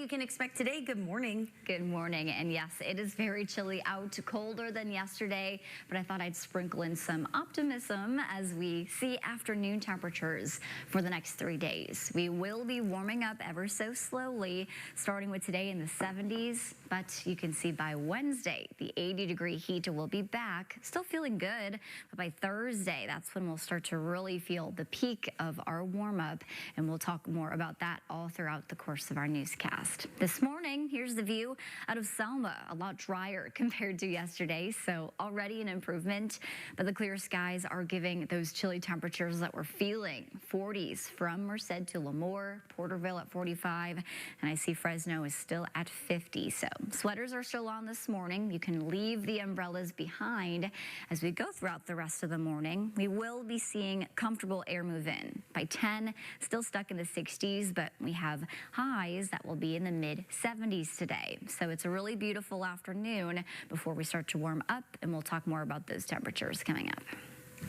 we can expect today. Good morning. Good morning. And yes, it is very chilly out, colder than yesterday, but I thought I'd sprinkle in some optimism as we see afternoon temperatures for the next 3 days. We will be warming up ever so slowly, starting with today in the 70s, but you can see by Wednesday, the 80-degree heat will be back. Still feeling good, but by Thursday, that's when we'll start to really feel the peak of our warm-up, and we'll talk more about that all throughout the course of our newscast. This morning, here's the view out of Selma, a lot drier compared to yesterday, so already an improvement, but the clear skies are giving those chilly temperatures that we're feeling. 40s from Merced to Lemoore, Porterville at 45, and I see Fresno is still at 50, so sweaters are still on this morning. You can leave the umbrellas behind as we go throughout the rest of the morning. We will be seeing comfortable air move in. By 10, still stuck in the 60s, but we have highs that will be in the mid-70s today. So it's a really beautiful afternoon before we start to warm up, and we'll talk more about those temperatures coming up.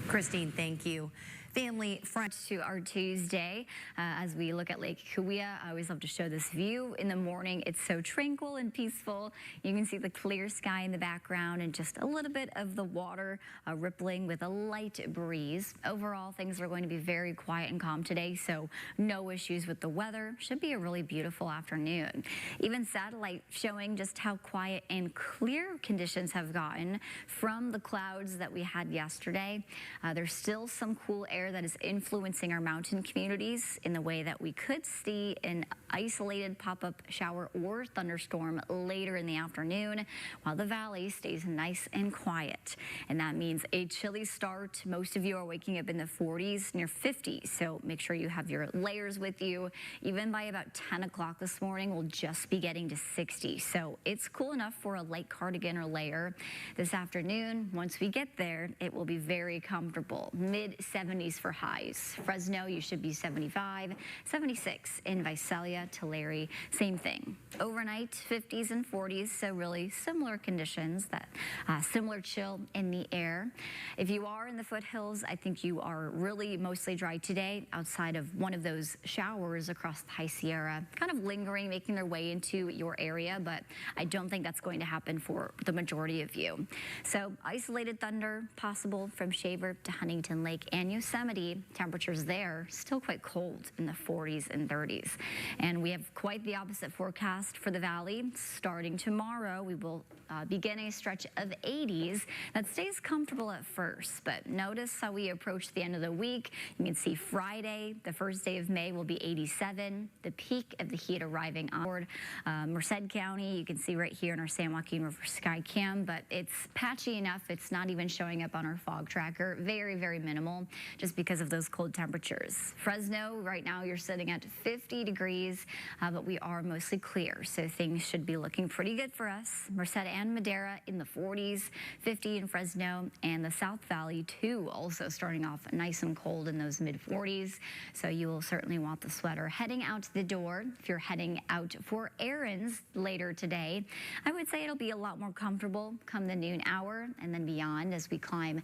Christine, thank you. Family front to our Tuesday as we look at Lake Cahuilla. I always love to show this view in the morning. It's so tranquil and peaceful. You can see the clear sky in the background and just a little bit of the water rippling with a light breeze. Overall, things are going to be very quiet and calm today, so no issues with the weather. Should be a really beautiful afternoon. Even satellite showing just how quiet and clear conditions have gotten from the clouds that we had yesterday. There's still some cool air that is influencing our mountain communities in the way that we could see an isolated pop-up shower or thunderstorm later in the afternoon, while the valley stays nice and quiet. And that means a chilly start. Most of you are waking up in the 40s, near 50, so make sure you have your layers with you. Even by about 10 o'clock this morning, we'll just be getting to 60, so it's cool enough for a light cardigan or layer. This afternoon, once we get there, it will be very comfortable. Mid-70s for highs. Fresno, you should be 75, 76 in Visalia, Tulare, same thing. Overnight, 50s and 40s, so really similar conditions, that similar chill in the air. If you are in the foothills, I think you are really mostly dry today outside of one of those showers across the High Sierra, kind of lingering, making their way into your area, but I don't think that's going to happen for the majority of you. So isolated thunder possible from Shaver to Huntington Lake and Yosemite. Temperatures there still quite cold in the 40s and 30s. And we have quite the opposite forecast for the valley. Starting tomorrow, we will begin a stretch of 80s that stays comfortable at first, but notice how we approach the end of the week. You can see Friday, the first day of May, will be 87, the peak of the heat arriving onward. Merced County, you can see right here in our San Joaquin River Sky Cam, but it's patchy enough. It's not even showing up on our fog tracker. Very, very minimal, just because of those cold temperatures. Fresno, right now you're sitting at 50 degrees, but we are mostly clear, so things should be looking pretty good for us. Merced and Madera in the 40s, 50 in Fresno, and the South Valley too, also starting off nice and cold in those mid-40s, so you will certainly want the sweater. Heading out to the door, if you're heading out for errands later today, I would say it'll be a lot more comfortable come the noon hour and then beyond as we climb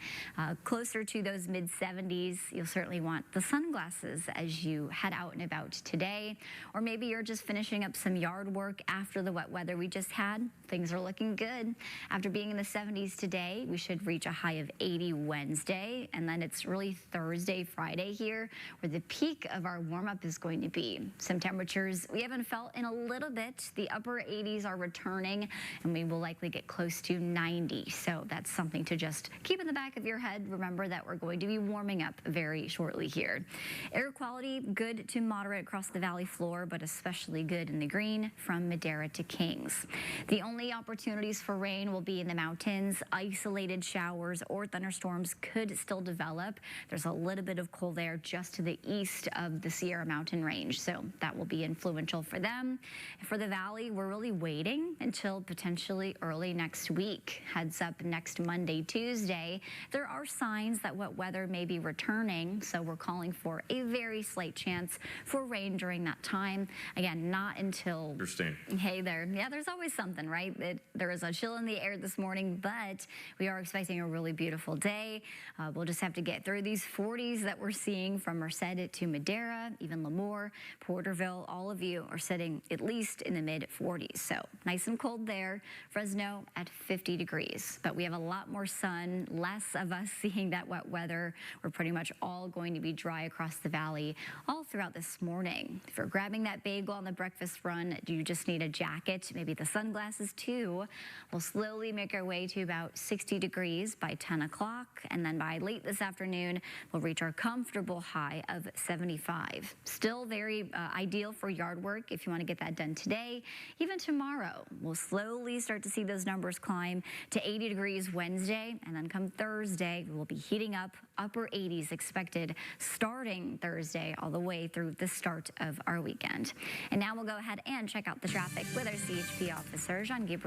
closer to those mid-70s. You'll certainly want the sunglasses as you head out and about today, or maybe you're just finishing up some yard work after the wet weather we just had. Things are looking good. After being in the 70s today, we should reach a high of 80 Wednesday, and then it's really Thursday, Friday here, where the peak of our warm-up is going to be. Some temperatures we haven't felt in a little bit. The upper 80s are returning, and we will likely get close to 90, so that's something to just keep in the back of your head. Remember that we're going to be warming up very shortly here. Air quality, good to moderate across the valley floor, but especially good in the green from Madera to Kings. The only opportunities for rain will be in the mountains. Isolated showers or thunderstorms could still develop. There's a little bit of cold air just to the east of the Sierra Mountain Range, so that will be influential for them. For the valley, we're really waiting until potentially early next week. Heads up next Monday, Tuesday. There are signs that wet weather may be returning returning, so we're calling for a very slight chance for rain during that time. Again, not until... Interesting. Hey there. Yeah, there's always something, right? There is a chill in the air this morning, but we are expecting a really beautiful day. We'll just have to get through these 40s that we're seeing from Merced to Madera, even Lemoore, Porterville. All of you are sitting at least in the mid-40s. So nice and cold there. Fresno at 50 degrees. But we have a lot more sun, less of us seeing that wet weather. We're pretty much all going to be dry across the valley all throughout this morning. If you're grabbing that bagel on the breakfast run, do you just need a jacket, maybe the sunglasses too? We'll slowly make our way to about 60 degrees by 10 o'clock, and then by late this afternoon, we'll reach our comfortable high of 75. Still very ideal for yard work if you want to get that done today. Even tomorrow, we'll slowly start to see those numbers climb to 80 degrees Wednesday, and then come Thursday, we'll be heating up, upper 80s expected starting Thursday all the way through the start of our weekend. And now we'll go ahead and check out the traffic with our CHP officer, Jean Gabriel.